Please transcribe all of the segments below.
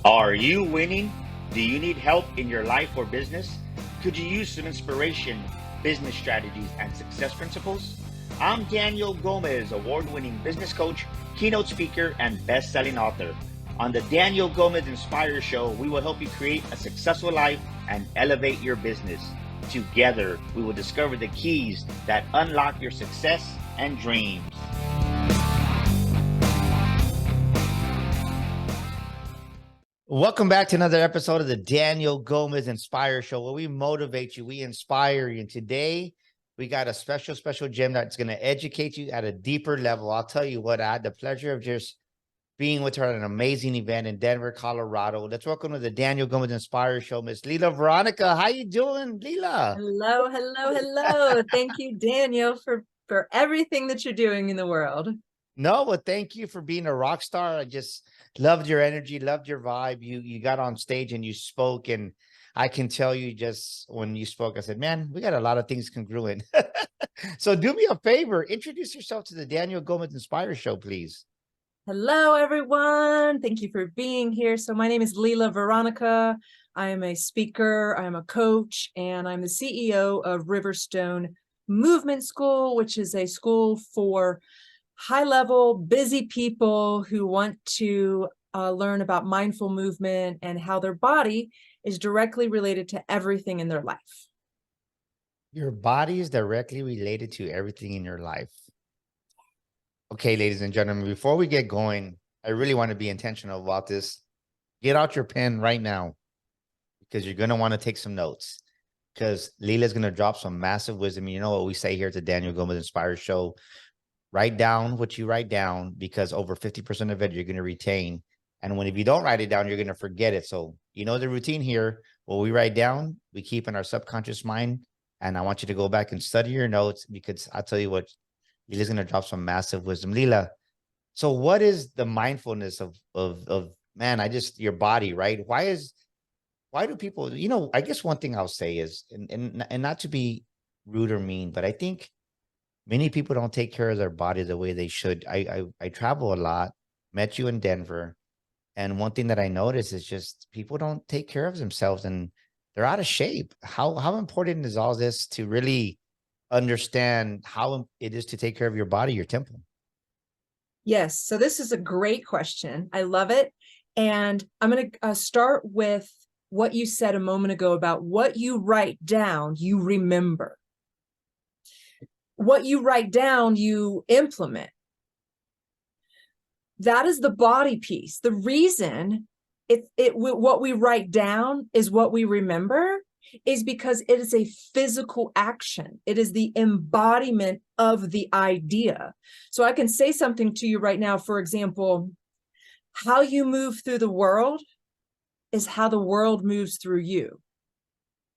Are you winning? Do you need help in your life or business? Could you use some inspiration, business strategies, and success principles? I'm Daniel Gomez, award-winning business coach, keynote speaker, and best-selling author. On the Daniel Gomez Inspire Show, we will help you create a successful life and elevate your business. Together, we will discover the keys that unlock your success and dreams. Welcome back to another episode of the Daniel Gomez Inspire Show, where we motivate you, we inspire you. And today, we got a special gem that's going to educate you at a deeper level. I'll tell you what, I had the pleasure of just being with her at an amazing event in Denver, Colorado. Let's welcome to the Daniel Gomez Inspire Show, Miss Lila. Veronica, how you doing, Lila? Hello. Thank you, Daniel, for everything that you're doing in the world. No, but thank you for being a rock star. I just loved your energy, loved your vibe. You got on stage and you spoke, and I can tell you just when you spoke, I said, man, we got a lot of things congruent. So do me a favor, introduce yourself to the Daniel Gomez Inspire Show, please. Hello, everyone. Thank you for being here. So my name is Lila Veronica. I am a speaker, I'm a coach, and I'm the CEO of Riverstone Movement School, which is a school for high-level, busy people who want to learn about mindful movement and how their body is directly related to everything in their life. Your body is directly related to everything in your life. Okay, ladies and gentlemen, before we get going, I really want to be intentional about this. Get out your pen right now, because you're going to want to take some notes, because Lila's going to drop some massive wisdom. You know what we say here at the Daniel Gomez Inspire Show: write down what you write down, because over 50% of it you're going to retain. And if you don't write it down, you're going to forget it. So you know the routine here. What we write down, we keep in our subconscious mind. And I want you to go back and study your notes, because I'll tell you what, Lila's going to drop some massive wisdom. Lila, so what is the mindfulness of man, your body, right? Why do people, I guess one thing I'll say is, and not to be rude or mean, but I think many people don't take care of their body the way they should. I travel a lot, met you in Denver, and one thing that I noticed is just people don't take care of themselves and they're out of shape. How important is all this to really understand how it is to take care of your body, your temple? Yes, so this is a great question. I love it. And I'm going to start with what you said a moment ago about what you write down, you remember. What you write down, you implement. That is the body piece. The reason what we write down is what we remember is because it is a physical action. It is the embodiment of the idea. So I can say something to you right now. For example, how you move through the world is how the world moves through you.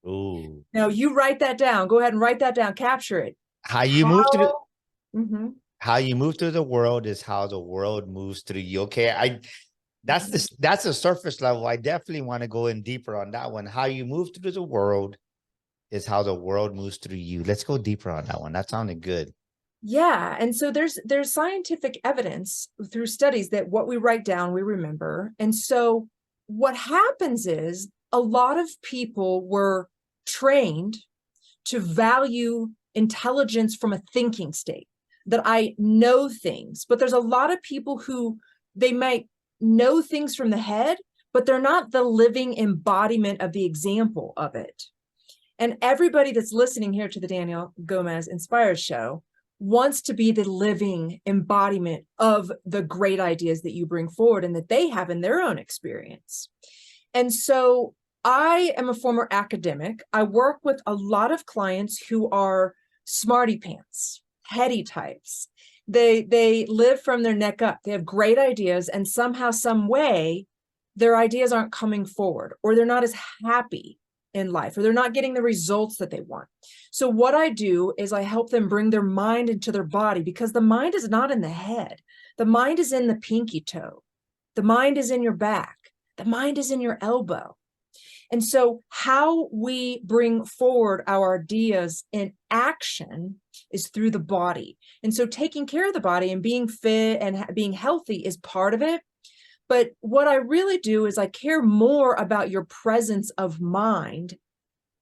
Ooh. Now you write that down. Go ahead and write that down. Capture it. How you move through the world is how the world moves through you. Okay, that's a surface level. I definitely want to go in deeper on that one. How you move through the world is how the world moves through you. Let's go deeper on that one. That sounded good. Yeah, and so there's scientific evidence through studies that what we write down, we remember. And so what happens is a lot of people were trained to value intelligence from a thinking state, that I know things. But there's a lot of people who they might know things from the head, but they're not the living embodiment of the example of it. And everybody that's listening here to the Daniel Gomez Inspire Show wants to be the living embodiment of the great ideas that you bring forward and that they have in their own experience. And so I am a former academic. I work with a lot of clients who are smarty pants, heady types. They live from their neck up. They have great ideas, and somehow, some way, their ideas aren't coming forward, or they're not as happy in life, or they're not getting the results that they want. So what I do is I help them bring their mind into their body, because the mind is not in the head. The mind is in the pinky toe. The mind is in your back. The mind is in your elbow. And so how we bring forward our ideas in action is through the body. And so taking care of the body and being fit and being healthy is part of it. But what I really do is I care more about your presence of mind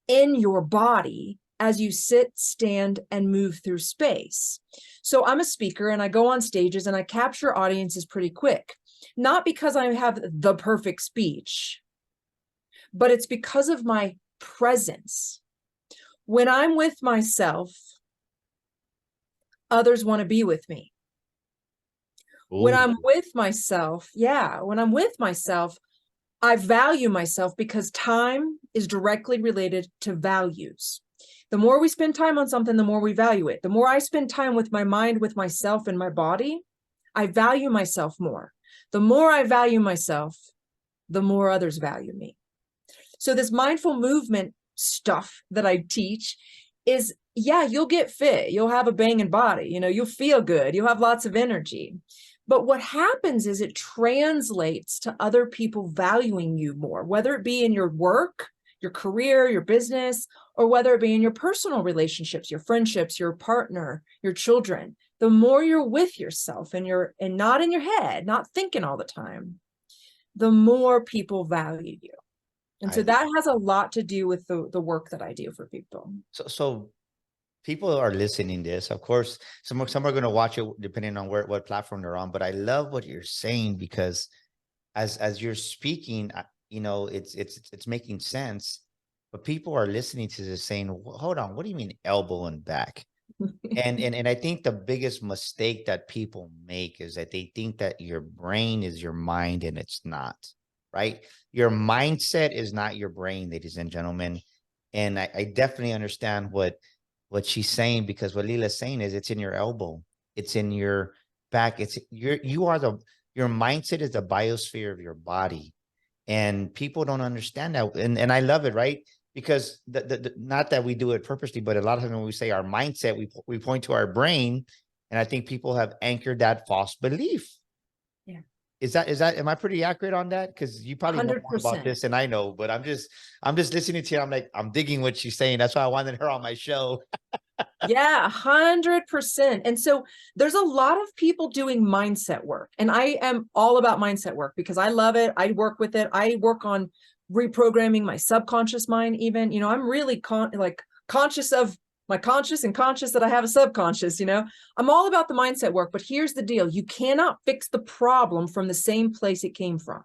in your body as you sit, stand, and move through space. So I'm a speaker and I go on stages and I capture audiences pretty quick, not because I have the perfect speech, but it's because of my presence. When I'm with myself, others want to be with me. When I'm with myself, when I'm with myself, I value myself because time is directly related to values. The more we spend time on something, the more we value it. The more I spend time with my mind, with myself and my body, I value myself more. The more I value myself, the more others value me. So this mindful movement stuff that I teach is, yeah, you'll get fit. You'll have a banging body. You know, you'll feel good. You'll have lots of energy. But what happens is it translates to other people valuing you more, whether it be in your work, your career, your business, or whether it be in your personal relationships, your friendships, your partner, your children. The more you're with yourself and not in your head, not thinking all the time, the more people value you. And so that has a lot to do with the work that I do for people. So people are listening to this. Of course, some are going to watch it depending on what platform they're on. But I love what you're saying, because as you're speaking, you know, it's making sense. But people are listening to this saying, "Hold on, what do you mean elbow and back?" And I think the biggest mistake that people make is that they think that your brain is your mind, and it's not. Right? Your mindset is not your brain, ladies and gentlemen. And I definitely understand what she's saying, because what Lila's saying is it's in your elbow, it's in your back, your mindset is the biosphere of your body. And people don't understand that. And I love it, right? Because not that we do it purposely, but a lot of times when we say our mindset, we point to our brain. And I think people have anchored that false belief. Yeah. Am I pretty accurate on that? Because you probably know more about 100%. this than I know, but I'm just listening to you. I'm like, I'm digging what she's saying. That's why I wanted her on my show. Yeah, 100%. And so there's a lot of people doing mindset work, and I am all about mindset work because I love it. I work with it. I work on reprogramming my subconscious mind even. You know, I'm really conscious of my conscious and conscious that I have a subconscious, you know. I'm all about the mindset work, but here's the deal. You cannot fix the problem from the same place it came from.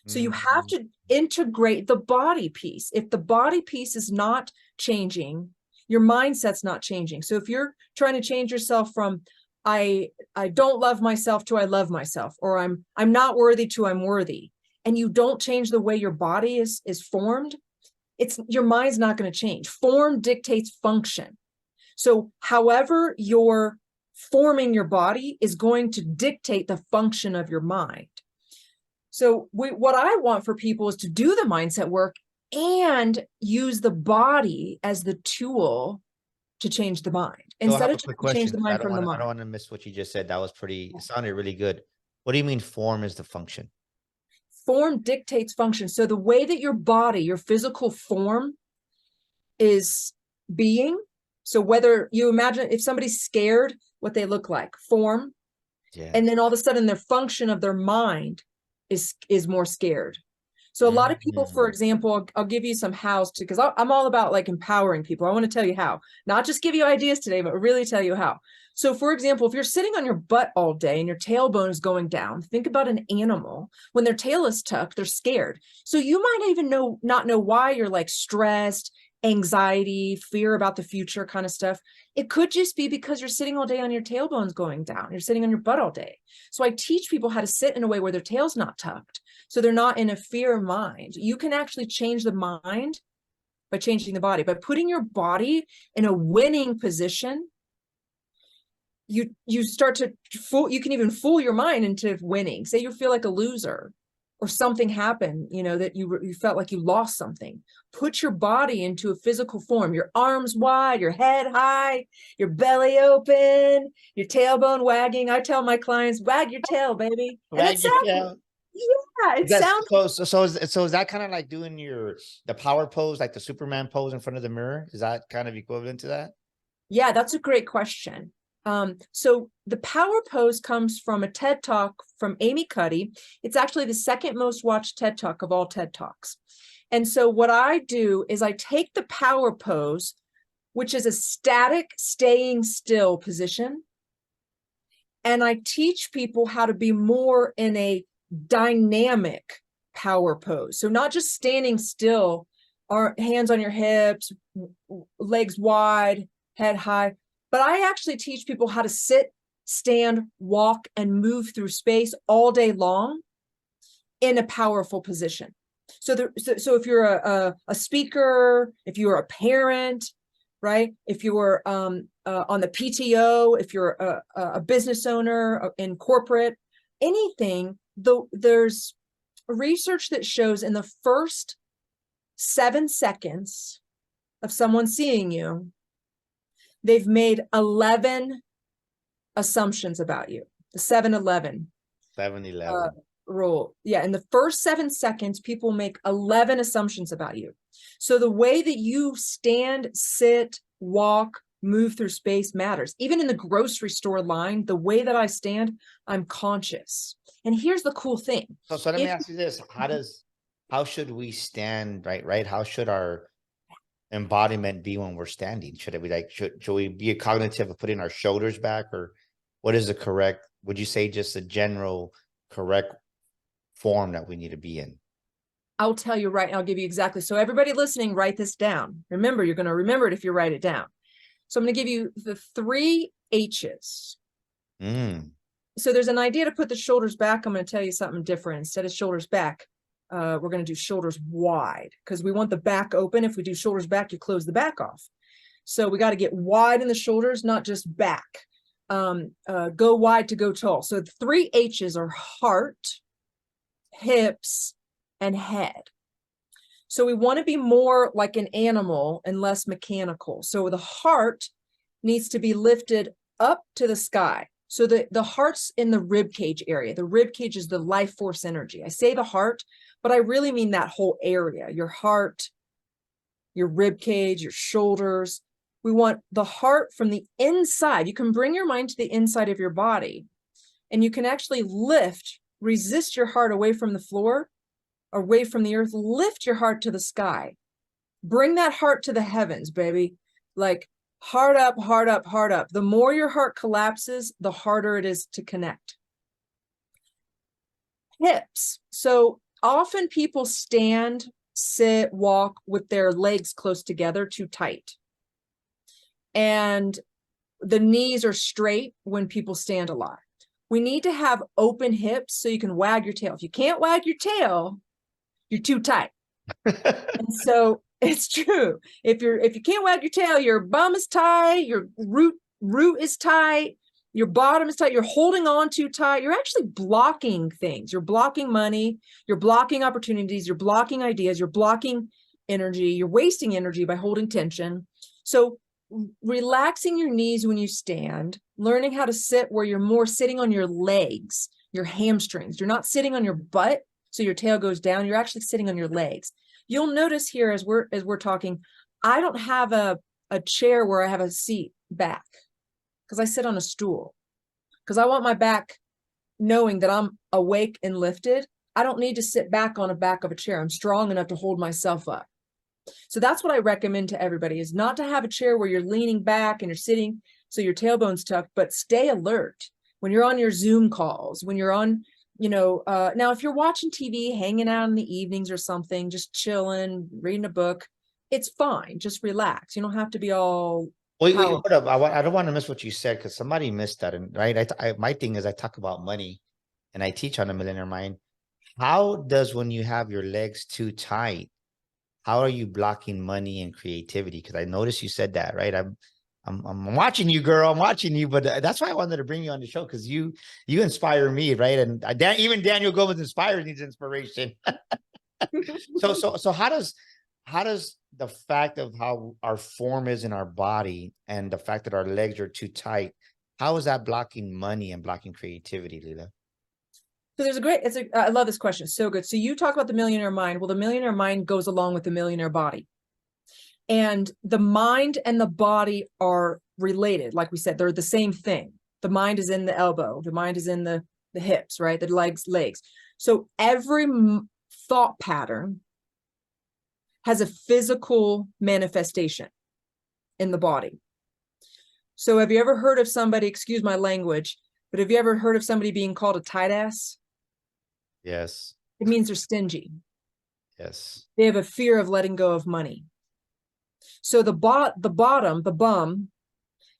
So you have to integrate the body piece. If the body piece is not changing, your mindset's not changing. So if you're trying to change yourself from I don't love myself to I love myself, or I'm not worthy to I'm worthy, and you don't change the way your body is formed, your mind's not going to change. Form dictates function. So however you're forming your body is going to dictate the function of your mind. So what I want for people is to do the mindset work and use the body as the tool to change the mind, instead of trying to change the mind from the mind. I don't want to miss what you just said. That was it sounded really good. What do you mean form is the function? Form dictates function. So the way that your body, your physical form is being, so whether you imagine if somebody's scared, what they look like, form, and then all of a sudden their function of their mind is more scared. So a lot of people, for example, I'll give you some hows to, because I'm all about like empowering people. I want to tell you how, not just give you ideas today, but really tell you how. So for example, if you're sitting on your butt all day and your tailbone is going down, think about an animal. When their tail is tucked, they're scared. So you might even not know why you're like stressed, anxiety, fear about the future kind of stuff. It could just be because you're sitting all day on your tailbone's going down. You're sitting on your butt all day. So I teach people how to sit in a way where their tail's not tucked. So they're not in a fear mind. You can actually change the mind by changing the body. By putting your body in a winning position, you start to you can even fool your mind into winning. Say you feel like a loser or something happened, you know, that you felt like you lost something. Put your body into a physical form, your arms wide, your head high, your belly open, your tailbone wagging. I tell my clients, wag your tail, baby. Wag your tail. Yeah, it sounds so is that kind of like doing the power pose, like the Superman pose in front of the mirror? Is that kind of equivalent to that? Yeah, that's a great question. So the power pose comes from a TED Talk from Amy Cuddy. It's actually the second most watched TED Talk of all TED Talks. And so what I do is I take the power pose, which is a static, staying still position, and I teach people how to be more in a dynamic power pose. So not just standing still, or hands on your hips, legs wide, head high, but I actually teach people how to sit, stand, walk, and move through space all day long in a powerful position. So if you're a speaker, if you're a parent, right? If you're on the PTO, if you're a business owner in corporate, anything, there's research that shows in the first 7 seconds of someone seeing you, they've made 11 assumptions about you. The 7-11. 7-11. Rule. Yeah, in the first 7 seconds, people make 11 assumptions about you. So the way that you stand, sit, walk, move through space matters. Even in the grocery store line, the way that I stand, I'm conscious. And here's the cool thing. So let me ask you this. How should we stand, right? How should our embodiment be when we're standing? Should it be like, should we be cognitive of putting our shoulders back, or what is the correct, would you say just a general correct form that we need to be in? I'll tell you right now, I'll give you exactly. So everybody listening, write this down. Remember, you're going to remember it if you write it down. So I'm going to give you the 3 H's. So there's an idea to put the shoulders back. I'm going to tell you something different. Instead of shoulders back, we're going to do shoulders wide, because we want the back open. If we do shoulders back, you close the back off. So we got to get wide in the shoulders, not just back. Go wide to go tall. So the 3 H's are heart, hips, and head. So we want to be more like an animal and less mechanical. So the heart needs to be lifted up to the sky. So the heart's in the rib cage area. The rib cage is the life force energy. I say the heart, but I really mean that whole area, your heart, your rib cage, your shoulders. We want the heart from the inside. You can bring your mind to the inside of your body, and you can actually lift, resist your heart away from the floor, away from the earth, lift your heart to the sky. Bring that heart to the heavens, baby. Like heart up, heart up, heart up. The more your heart collapses, the harder it is to connect. Hips. So often people stand, sit, walk with their legs close together, too tight. And the knees are straight when people stand a lot. We need to have open hips so you can wag your tail. If you can't wag your tail, you're too tight. And so it's true. If you can't wag your tail, your bum is tight, your root is tight, your bottom is tight, you're holding on too tight, you're actually blocking things. You're blocking money, you're blocking opportunities, you're blocking ideas, you're blocking energy, you're wasting energy by holding tension. So relaxing your knees when you stand, learning how to sit where you're more sitting on your legs, your hamstrings. You're not sitting on your butt, so your tail goes down. You're actually sitting on your legs. You'll notice here as we're talking, I don't have a chair where I have a seat back, because I sit on a stool, because I want my back knowing that I'm awake and lifted. I don't need to sit back on the back of a chair. I'm strong enough to hold myself up. So that's what I recommend to everybody, is not to have a chair where you're leaning back and you're sitting so your tailbone's tucked, but stay alert when you're on your Zoom calls, when you're on, now if you're watching TV, hanging out in the evenings or something, just chilling, reading a book, it's fine. Just relax. You don't have to be all. Wait, hold up. I don't want to miss what you said, because somebody missed that. And right, my thing is I talk about money, and I teach on the Millionaire Mind. How does, when you have your legs too tight, how are you blocking money and creativity? Because I noticed you said that, right? I'm watching you, girl. I'm watching you, but that's why I wanted to bring you on the show, because you inspire me, right? And even Daniel Gomez inspires needs inspiration. So how does the fact of how our form is in our body and the fact that our legs are too tight, how is that blocking money and blocking creativity, Lila? So I love this question. So good. So you talk about the millionaire mind. Well, the millionaire mind goes along with the millionaire body. And the mind and the body are related. Like we said, they're the same thing. The mind is in the elbow. The mind is in the hips, right? The legs. So every thought pattern has a physical manifestation in the body. So have you ever heard of somebody, excuse my language, but have you ever heard of somebody being called a tight ass? Yes. It means they're stingy. Yes. They have a fear of letting go of money. So the bottom, the bum,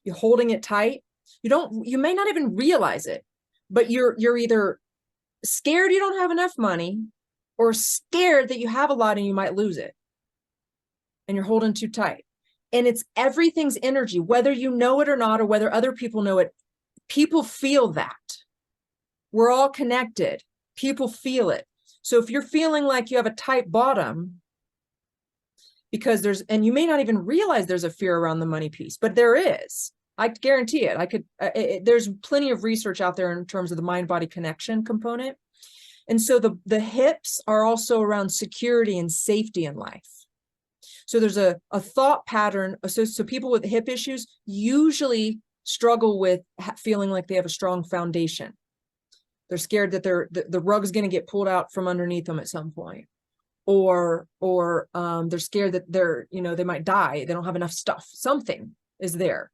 you're holding it tight. You may not even realize it, but you're either scared you don't have enough money or scared that you have a lot and you might lose it. And you're holding too tight. And it's everything's energy, whether you know it or not, or whether other people know it. People feel that. We're all connected. People feel it. So if you're feeling like you have a tight bottom, because and you may not even realize there's a fear around the money piece, but there is. I guarantee it. There's plenty of research out there in terms of the mind-body connection component. And so the hips are also around security and safety in life. So there's a thought pattern. So people with hip issues usually struggle with feeling like they have a strong foundation. They're scared that the rug's going to get pulled out from underneath them at some point. Or they're scared that they might die. They don't have enough stuff. Something is there.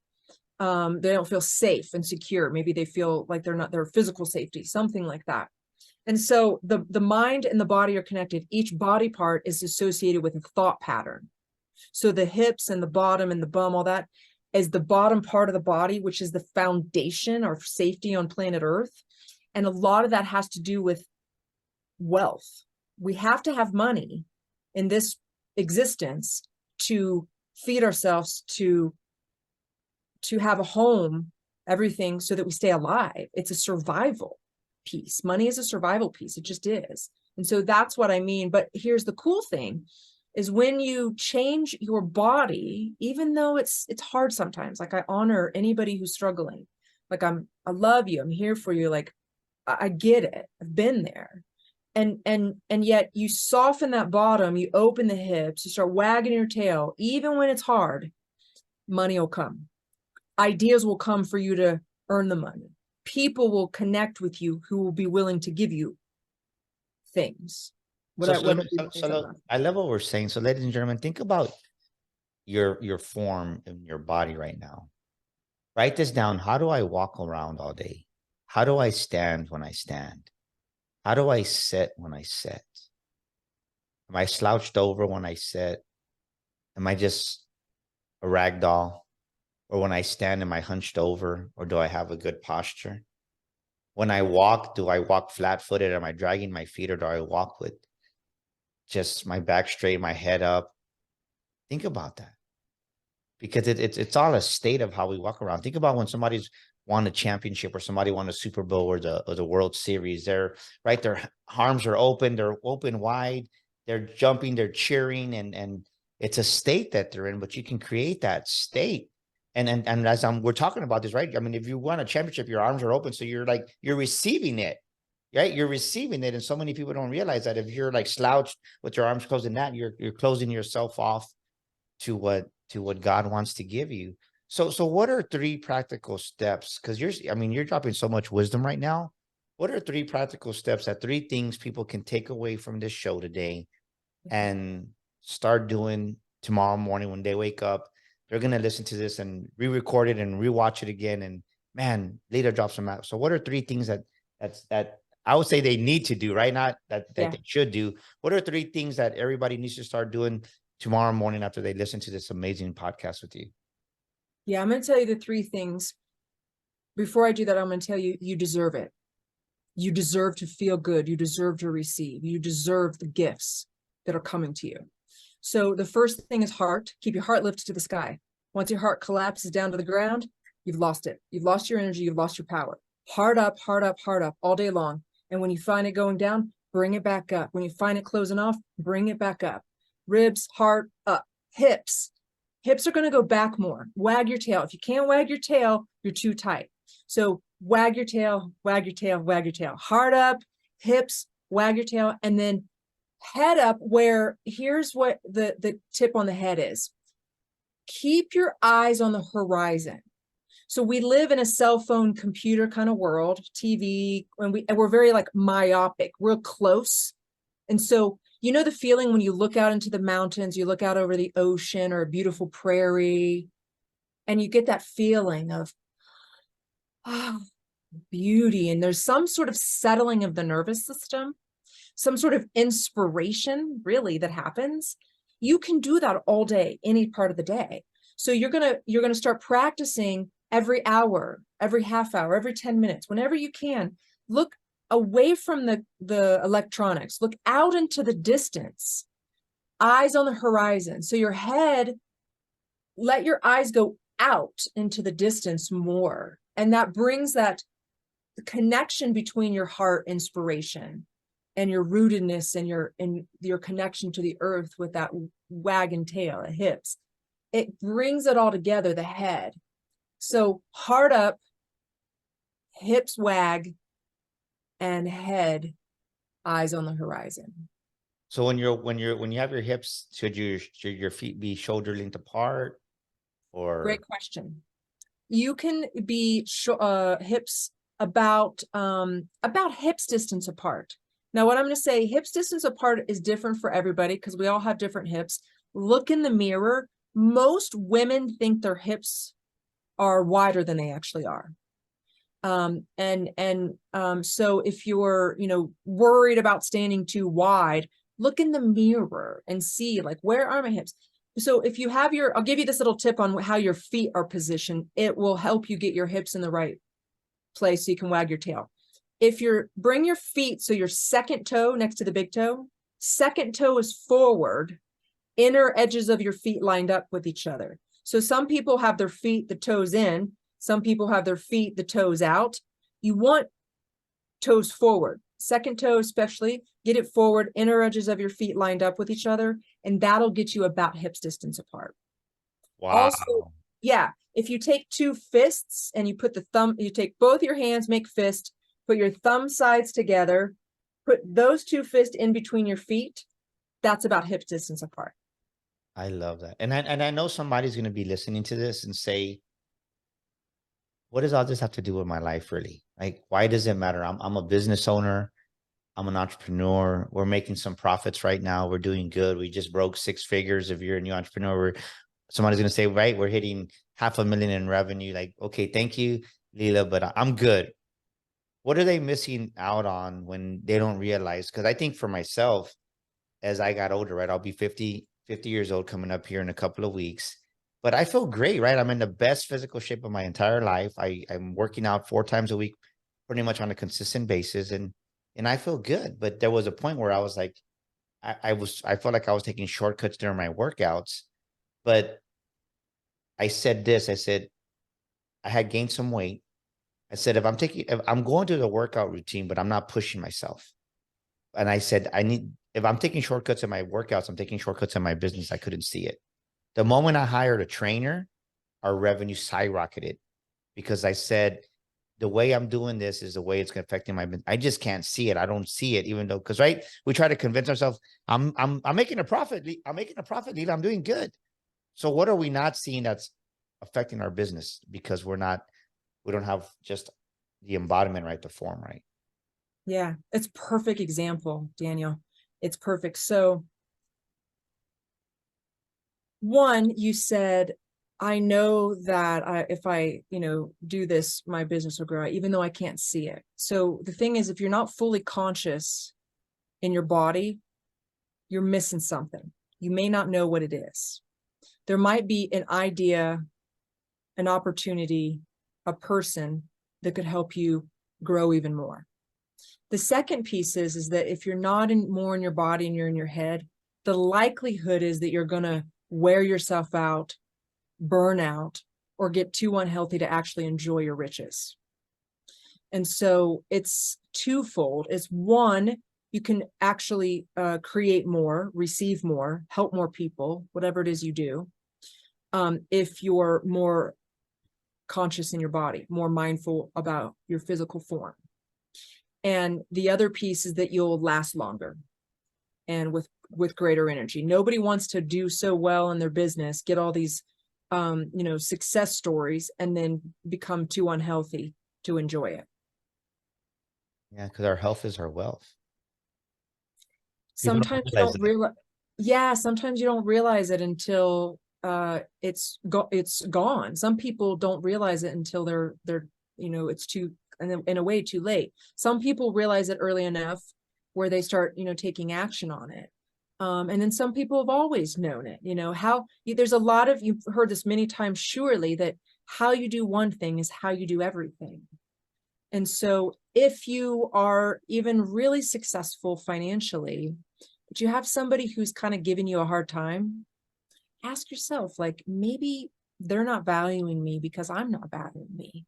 They don't feel safe and secure. Maybe they feel like they're not their physical safety, something like that. And so the mind and the body are connected. Each body part is associated with a thought pattern. So the hips and the bottom and the bum, all that is the bottom part of the body, which is the foundation or safety on planet Earth. And a lot of that has to do with wealth. We have to have money in this existence to feed ourselves, to have a home, everything, so that we stay alive. It's a survival piece. Money is a survival piece. It just is. And so that's what I mean. But here's the cool thing is when you change your body, even though it's hard sometimes, like I honor anybody who's struggling. Like I love you. I'm here for you. Like I get it. I've been there. And yet you soften that bottom, you open the hips, you start wagging your tail. Even when it's hard, money will come. Ideas will come for you to earn the money. People will connect with you who will be willing to give you things. I love what we're saying. So ladies and gentlemen, think about your form and your body right now. Write this down. How do I walk around all day? How do I stand when I stand? How do I sit when I sit? Am I slouched over when I sit? Am I just a rag doll? Or when I stand, am I hunched over? Or do I have a good posture? When I walk, do I walk flat-footed? Am I dragging my feet, or do I walk with just my back straight, my head up? Think about that. Because it's all a state of how we walk around. Think about when somebody's won a championship or somebody won a Super Bowl or the World Series. They're right, their arms are open, they're open wide, they're jumping, they're cheering, and it's a state that they're in, but you can create that state. And as we're talking about this, right? I mean, if you won a championship, your arms are open, so you're receiving it, right? You're receiving it, and so many people don't realize that if you're like slouched with your arms closed in that, you're closing yourself off to what God wants to give you. So what are 3 practical steps? Because you're dropping so much wisdom right now. What are 3 practical steps, that 3 things people can take away from this show today and start doing tomorrow morning when they wake up? They're going to listen to this and re-record it and rewatch it again. And man, Lila drops them out. So what are 3 things that I would say they need to do, right? Not that they should do. What are 3 things that everybody needs to start doing tomorrow morning after they listen to this amazing podcast with you? Yeah, I'm going to tell you the 3 things. Before I do that, I'm going to tell you, you deserve it. You deserve to feel good. You deserve to receive. You deserve the gifts that are coming to you. So the first thing is heart. Keep your heart lifted to the sky. Once your heart collapses down to the ground, you've lost it. You've lost your energy. You've lost your power. Heart up, heart up, heart up all day long. And when you find it going down, bring it back up. When you find it closing off, bring it back up. Ribs, heart up. Hips. Hips are going to go back more. Wag your tail. If you can't wag your tail, you're too tight. So wag your tail, wag your tail, wag your tail. Heart up, hips, wag your tail, and then head up, where here's what the tip on the head is. keep your eyes on the horizon. So we live in a cell phone computer kind of world, TV, and we're very like myopic, real close. And so, you know, the feeling when you look out into the mountains, you look out over the ocean or a beautiful prairie, and you get that feeling of, oh, beauty. And there's some sort of settling of the nervous system, some sort of inspiration really that happens. You can do that all day, any part of the day. So you're gonna start practicing every hour, every half hour, every 10 minutes, whenever you can. Look away from the electronics, look out into the distance, eyes on the horizon. So your head, let your eyes go out into the distance more. And that brings that connection between your heart inspiration and your rootedness and your connection to the earth with that wagon tail, the hips. It brings it all together, the head. So heart up, hips wag, and head, eyes on the horizon. So when you have your hips, should your feet be shoulder length apart, Great or question. You can be hips about hips distance apart. Now, what I'm going to say, hips distance apart is different for everybody because we all have different hips. Look in the mirror. Most women think their hips are wider than they actually are. So if you're, worried about standing too wide, look in the mirror and see, like, where are my hips? So if you have I'll give you this little tip on how your feet are positioned. It will help you get your hips in the right place so you can wag your tail. If bring your feet, so your second toe next to the big toe, second toe is forward, inner edges of your feet lined up with each other. So some people have their feet, the toes in, some people have their feet, the toes out. You want toes forward, second toe especially, get it forward, inner edges of your feet lined up with each other, and that'll get you about hips distance apart. wow? Also, yeah, if you take two fists and you put you take both your hands, make fist, put your thumb sides together, put those two fists in between your feet, that's about hip distance apart. I love that. And I know somebody's going to be listening to this and say, what does all this have to do with my life, really? Like, why does it matter? I'm a business owner. I'm an entrepreneur. We're making some profits right now. We're doing good. We just broke 6 figures. If you're a new entrepreneur, somebody's going to say, right, we're hitting $500,000 in revenue. Like, okay, thank you, Lila, but I'm good. What are they missing out on when they don't realize? Because I think for myself, as I got older, right, I'll be 50 years old coming up here in a couple of weeks. But I feel great, right? I'm in the best physical shape of my entire life. I'm working out 4 times a week, pretty much on a consistent basis. And I feel good. But there was a point where I was like, I felt like I was taking shortcuts during my workouts. But I said this, I said, I had gained some weight. I said, if I'm going to the workout routine, but I'm not pushing myself. And I said, if I'm taking shortcuts in my workouts, I'm taking shortcuts in my business. I couldn't see it. The moment I hired a trainer, our revenue skyrocketed because I said, the way I'm doing this is the way it's affecting my business. I just can't see it. I don't see it, even though, because right, we try to convince ourselves, I'm making a profit. I'm making a profit, Lila. I'm doing good. So what are we not seeing that's affecting our business? Because we don't have just the embodiment right, the form right. Yeah, it's perfect example, Daniel. It's perfect. So one, you said, I know that if I, do this, my business will grow, even though I can't see it. So the thing is, if you're not fully conscious in your body, you're missing something. You may not know what it is. There might be an idea, an opportunity, a person that could help you grow even more. The second piece is that if you're not more in your body and you're in your head, the likelihood is that you're going to wear yourself out, burn out, or get too unhealthy to actually enjoy your riches. And so it's twofold. It's one, you can actually create more, receive more, help more people, whatever it is you do. If you're more conscious in your body, more mindful about your physical form. And the other piece is that you'll last longer and with greater energy. Nobody wants to do so well in their business, get all these success stories and then become too unhealthy to enjoy it. Yeah, because our health is our wealth. People Sometimes don't you realize don't that. realize, yeah, sometimes you don't realize it until it's gone. Some people don't realize it until they're it's too, and in a way too late. Some people realize it early enough where they start taking action on it. And then some people have always known it. There's a lot of, you've heard this many times surely, that how you do one thing is how you do everything. And so if you are even really successful financially, but you have somebody who's kind of giving you a hard time, ask yourself, like, maybe they're not valuing me because I'm not valuing me.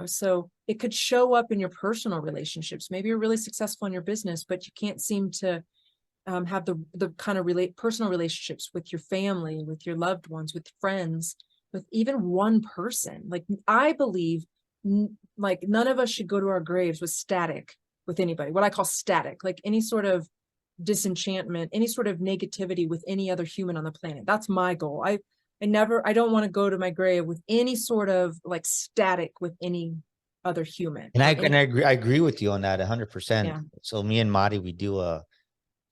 So it could show up in your personal relationships. Maybe you're really successful in your business, but you can't seem to have the kind of personal relationships with your family, with your loved ones, with friends, with even one person. Like, I believe like none of us should go to our graves with static with anybody, what I call static, like any sort of disenchantment, any sort of negativity with any other human on the planet. That's my goal. I don't want to go to my grave with any sort of like static with any other human And or any. I agree with you on that 100%. Yeah. So me and Madi, we do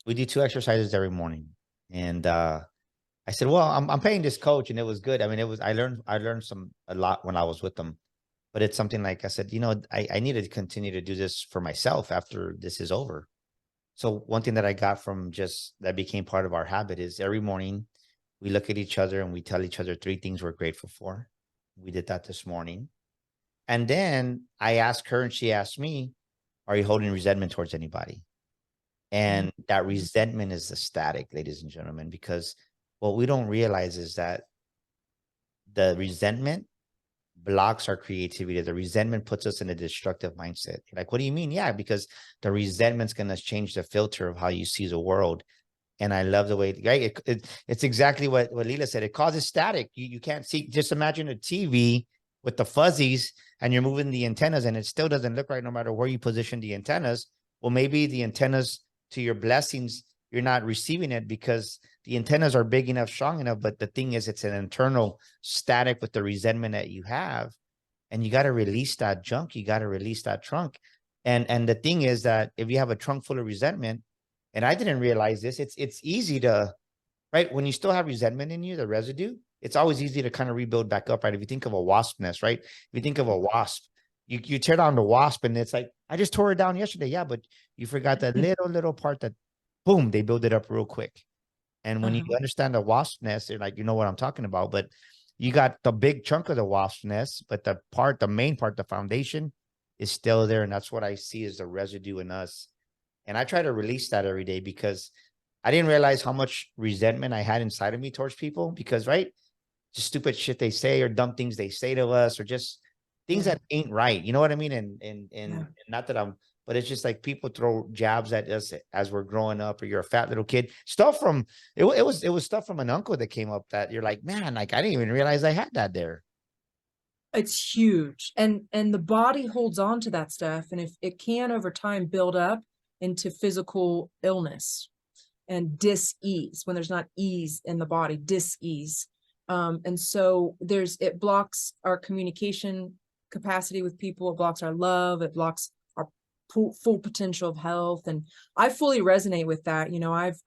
2 exercises every morning. And I said, well, I'm paying this coach, and it was good. I mean, I learned a lot when I was with them. But it's something like I said, I need to continue to do this for myself after this is over. So one thing that I got from just that became part of our habit is every morning we look at each other and we tell each other 3 things we're grateful for. We did that this morning. And then I asked her and she asked me, are you holding resentment towards anybody? And that resentment is the static, ladies and gentlemen, because what we don't realize is that the resentment blocks our creativity. The resentment puts us in a destructive mindset. Like, what do you mean? Yeah, because the resentment's going to change the filter of how you see the world. And I love the way, right? It's exactly what Lila said. It causes static. You can't see. Just imagine a TV with the fuzzies and you're moving the antennas and it still doesn't look right no matter where you position the antennas. Well, maybe the antennas to your blessings, you're not receiving it because the antennas are big enough, strong enough. But the thing is, it's an internal static with the resentment that you have. And you got to release that junk. You got to release that trunk. And the thing is that if you have a trunk full of resentment, and I didn't realize this, it's easy to, right? When you still have resentment in you, the residue, it's always easy to kind of rebuild back up, right? If you think of a wasp nest, right? If you think of a wasp, you tear down the wasp and it's like, I just tore it down yesterday. Yeah, but you forgot that little part that, boom, they build it up real quick. And when you understand the wasp nest, you're like, you know what I'm talking about. But you got the big chunk of the wasp nest, but the main part, the foundation is still there. And that's what I see as the residue in us. And I try to release that every day because I didn't realize how much resentment I had inside of me towards people because, right, just stupid shit they say or dumb things they say to us or just things that ain't right. You know what I mean? And not that but it's just like people throw jabs at us as we're growing up or you're a fat little kid. Stuff from, it was stuff from an uncle that came up that you're like, man, like I didn't even realize I had that there. It's huge. And the body holds on to that stuff. And if it can over time build up into physical illness and dis-ease, when there's not ease in the body, dis-ease. And so it blocks our communication capacity with people. It blocks our love. It blocks our full potential of health. And I fully resonate with that.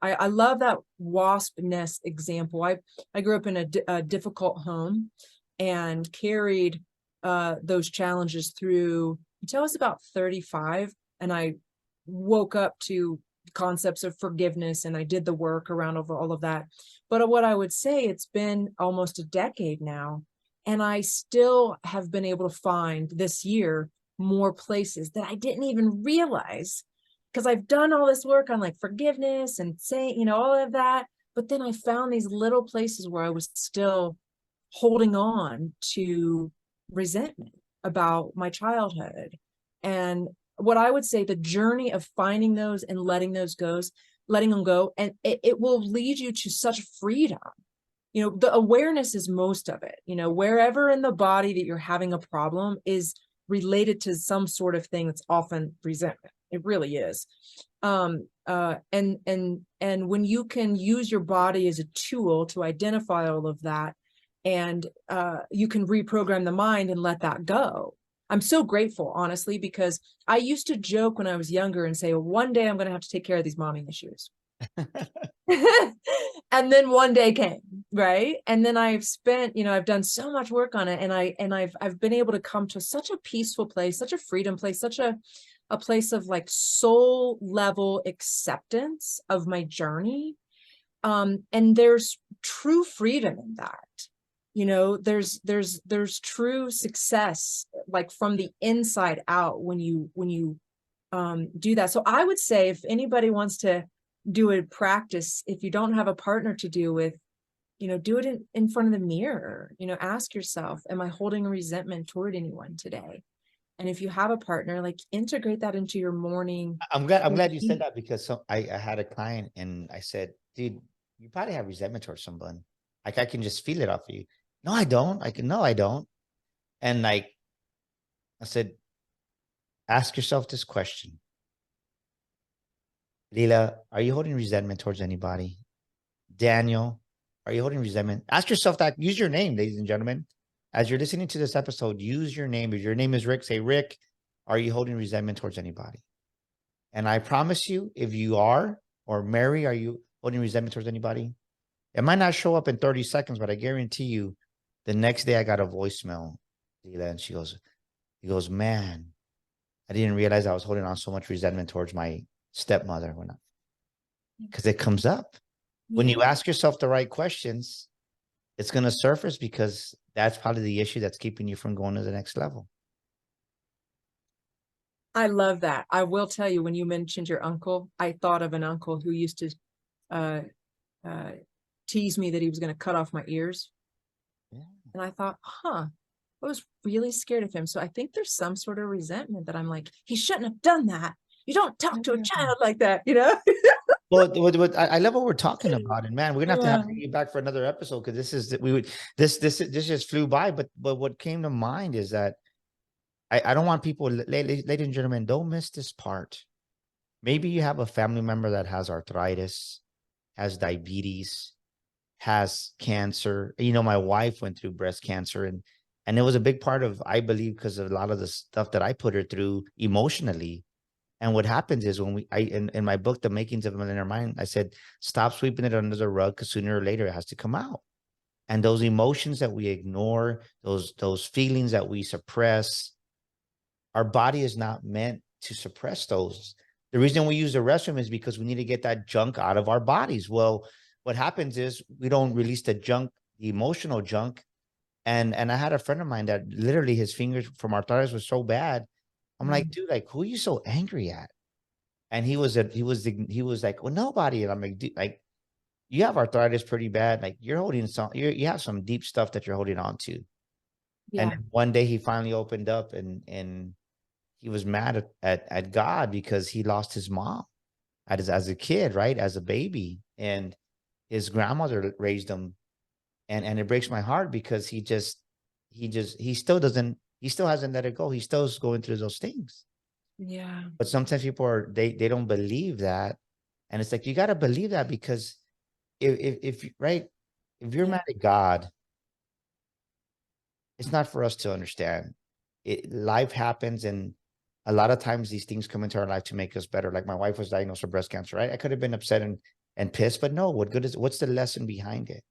I love that wasp nest example. I grew up in a difficult home and carried those challenges through until I was about 35. And I woke up to concepts of forgiveness and I did the work around all of that. But what I would say, it's been almost a decade now, and I still have been able to find this year more places that I didn't even realize, because I've done all this work on like forgiveness and saying, all of that. But then I found these little places where I was still holding on to resentment about my childhood. And what I would say, the journey of finding those and letting them go, and it will lead you to such freedom. The awareness is most of it. Wherever in the body that you're having a problem is related to some sort of thing that's often resentment. It really is. And when you can use your body as a tool to identify all of that, and you can reprogram the mind and let that go. I'm so grateful, honestly, because I used to joke when I was younger and say, well, one day I'm going to have to take care of these mommy issues. And then one day came, right? And then I've spent, I've done so much work on it, and I've been able to come to such a peaceful place, such a freedom place, such a place of like soul level acceptance of my journey. And there's true freedom in that. There's true success, like from the inside out, when you do that. So I would say, if anybody wants to do a practice, if you don't have a partner to do with, do it in front of the mirror. Ask yourself, am I holding a resentment toward anyone today? And if you have a partner, like, integrate that into your morning. I'm glad you said that, because I had a client and I said, dude, you probably have resentment towards someone. Like, I can just feel it off of you. No, I don't. No, I don't. And like, I said, ask yourself this question. Lila, are you holding resentment towards anybody? Daniel, are you holding resentment? Ask yourself that. Use your name, ladies and gentlemen. As you're listening to this episode, use your name. If your name is Rick, say, Rick, are you holding resentment towards anybody? And I promise you, if you are, or Mary, are you holding resentment towards anybody? It might not show up in 30 seconds, but I guarantee you, the next day I got a voicemail, Lila, and he goes, man, I didn't realize I was holding on so much resentment towards my stepmother because it comes up. When you ask yourself the right questions, it's going to surface, because that's probably the issue that's keeping you from going to the next level. I love that. I will tell you, when you mentioned your uncle, I thought of an uncle who used to tease me that he was going to cut off my ears. Yeah. And I thought, I was really scared of him. So I think there's some sort of resentment that I'm like, he shouldn't have done that. You don't talk to a child like that, Well, I love what we're talking about, and man, we're gonna have to you back for another episode, because this just flew by. But what came to mind is that I don't want people, ladies and gentlemen, don't miss this part. Maybe you have a family member that has arthritis, has diabetes, has cancer. My wife went through breast cancer, and it was a big part of, I believe, because of a lot of the stuff that I put her through emotionally. And what happens is, when in my book, The Makings of a Millionaire Mind, I said, stop sweeping it under the rug, because sooner or later it has to come out. And those emotions that we ignore, those feelings that we suppress, our body is not meant to suppress those. The reason we use the restroom is because we need to get that junk out of our bodies. Well, what happens is we don't release the junk, the emotional junk. And I had a friend of mine that literally his fingers from arthritis was so bad. I'm like, dude, like, who are you so angry at? And he was like, well, nobody. And I'm like, dude, like, you have arthritis pretty bad. Like, you're holding you have some deep stuff that you're holding on to. Yeah. And one day he finally opened up, and he was mad at God because he lost his mom as a kid, right? As a baby. And his grandmother raised him. And it breaks my heart, because he still hasn't let it go. He still is going through those things. Yeah. But sometimes people they don't believe that. And it's like, you got to believe that, because if you're mad at God, it's not for us to understand. Life happens, and a lot of times these things come into our life to make us better. Like, my wife was diagnosed with breast cancer, right? I could have been upset and pissed, but no, what's the lesson behind it?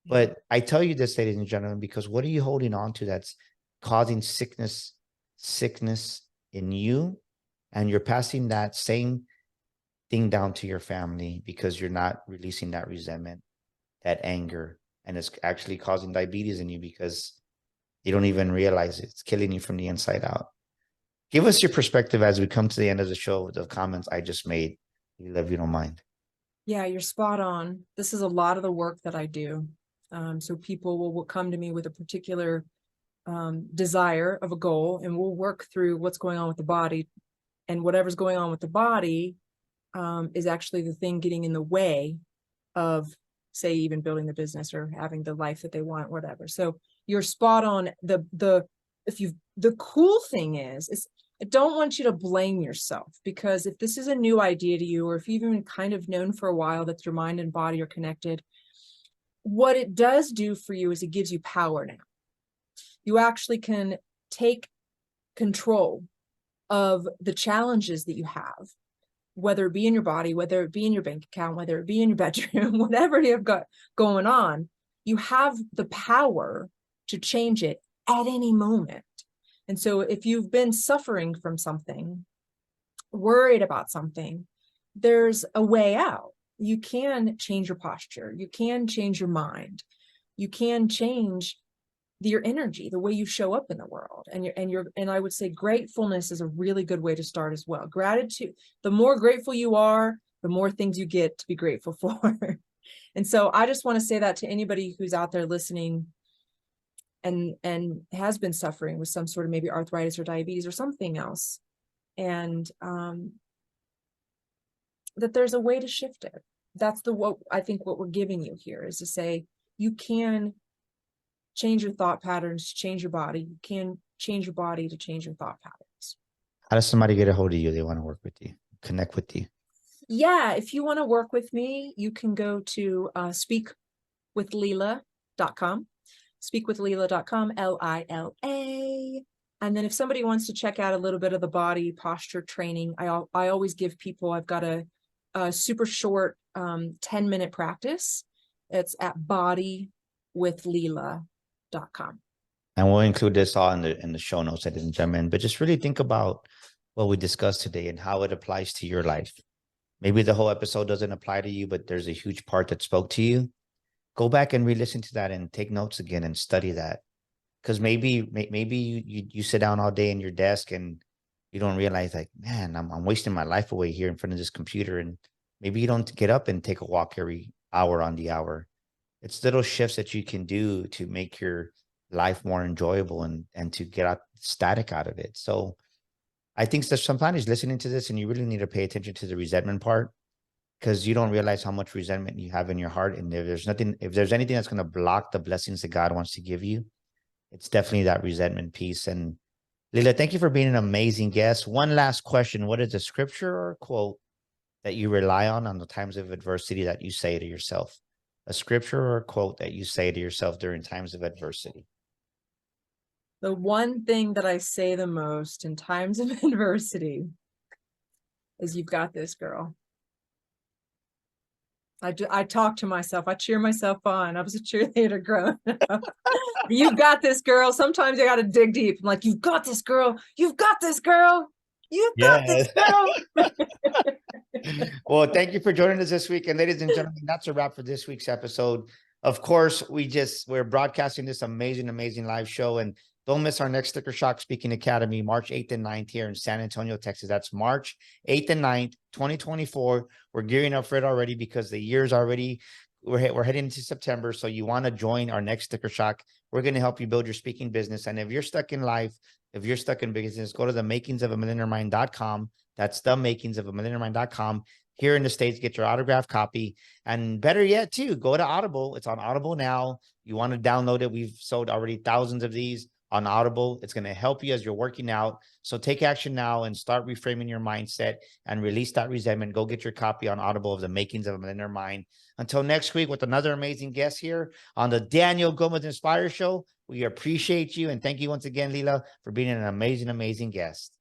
But I tell you this, ladies and gentlemen, because what are you holding on to that's causing sickness in you? And you're passing that same thing down to your family, because you're not releasing that resentment, that anger, and it's actually causing diabetes in you, because you don't even realize it. It's killing you from the inside out. Give us your perspective as we come to the end of the show with the comments I just made, if you don't mind. Yeah, you're spot on. This is a lot of the work that I do. So people will come to me with a particular desire of a goal, and we'll work through what's going on with the body, and whatever's going on with the body is actually the thing getting in the way of, say, even building the business or having the life that they want, whatever. So you're spot on. The cool thing is I don't want you to blame yourself, because if this is a new idea to you, or if you've even kind of known for a while that your mind and body are connected, what it does do for you is it gives you power now. You actually can take control of the challenges that you have, whether it be in your body, whether it be in your bank account, whether it be in your bedroom, whatever you have got going on, you have the power to change it at any moment. And so if you've been suffering from something, worried about something, there's a way out. You can change your posture. You can change your mind. You can change your energy, the way you show up in the world. And I would say gratefulness is a really good way to start as well. Gratitude, the more grateful you are, the more things you get to be grateful for. And so I just want to say that to anybody who's out there listening and has been suffering with some sort of maybe arthritis or diabetes or something else. And that there's a way to shift it. That's what I think what we're giving you here is to say, you can change your thought patterns, change your body. You can change your body to change your thought patterns. How does somebody get a hold of you? They want to work with you, connect with you. Yeah, if you want to work with me, you can go to speakwithlila.com, speakwithlila.com, Lila. And then if somebody wants to check out a little bit of the body posture training, I always give people, I've got a super short 10-minute practice. It's at bodywithlila.com. And we'll include this all in the show notes, ladies and gentlemen. But just really think about what we discussed today and how it applies to your life. Maybe the whole episode doesn't apply to you, but there's a huge part that spoke to you. Go back and re-listen to that and take notes again and study that. Because maybe you sit down all day in your desk and you don't realize, like, man, I'm wasting my life away here in front of this computer. And maybe you don't get up and take a walk every hour on the hour. It's little shifts that you can do to make your life more enjoyable and to get out static out of it. So I think that sometimes listening to this and you really need to pay attention to the resentment part, because you don't realize how much resentment you have in your heart. And if there's anything that's going to block the blessings that God wants to give you, it's definitely that resentment piece. And Lila, thank you for being an amazing guest. One last question. What is a scripture or a quote that you rely on the times of adversity that you say to yourself? A scripture or a quote that you say to yourself during times of adversity? The one thing that I say the most in times of adversity is, "You've got this, girl." I talk to myself. I cheer myself on. I was a cheerleader growing up. "You've got this, girl." Sometimes I got to dig deep. I'm like, "You've got this, girl. You've got this, girl. You've got this, girl." Well, thank you for joining us this week. And ladies and gentlemen, that's a wrap for this week's episode. Of course, we're broadcasting this amazing live show. And don't miss our next Sticker Shock Speaking Academy, March 8th and 9th here in San Antonio, Texas. That's March 8th and 9th, 2024. We're gearing up for it already because the year's already, we're heading into September. So you want to join our next Sticker Shock. We're going to help you build your speaking business. And if you're stuck in life, if you're stuck in business, go to themakingsofamillionairemind.com. That's themakingsofamillionairemind.com. Here in the States, get your autographed copy. And better yet, too, go to Audible. It's on Audible now. You want to download it. We've sold already thousands of these on Audible. It's going to help you as you're working out. So take action now and start reframing your mindset and release that resentment. Go get your copy on Audible of The Makings of a Millionaire Mind. Until next week with another amazing guest here on the Daniel Gomez Inspire Show. We appreciate you. And thank you once again, Lila, for being an amazing guest.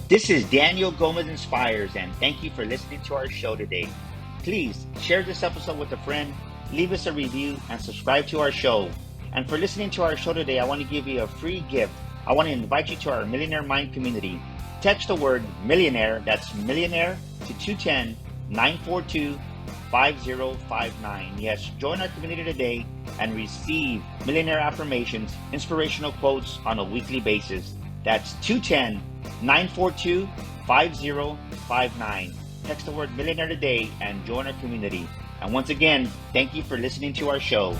This is Daniel Gomez Inspires, and thank you for listening to our show today. Please share this episode with a friend, leave us a review, and subscribe to our show. And for listening to our show today, I want to give you a free gift. I want to invite you to our Millionaire Mind community. Text the word millionaire, that's millionaire, to 210-942-5059. Yes, join our community today and receive millionaire affirmations, inspirational quotes on a weekly basis. That's 210-942-5059. Text the word millionaire today and join our community. And once again, thank you for listening to our show.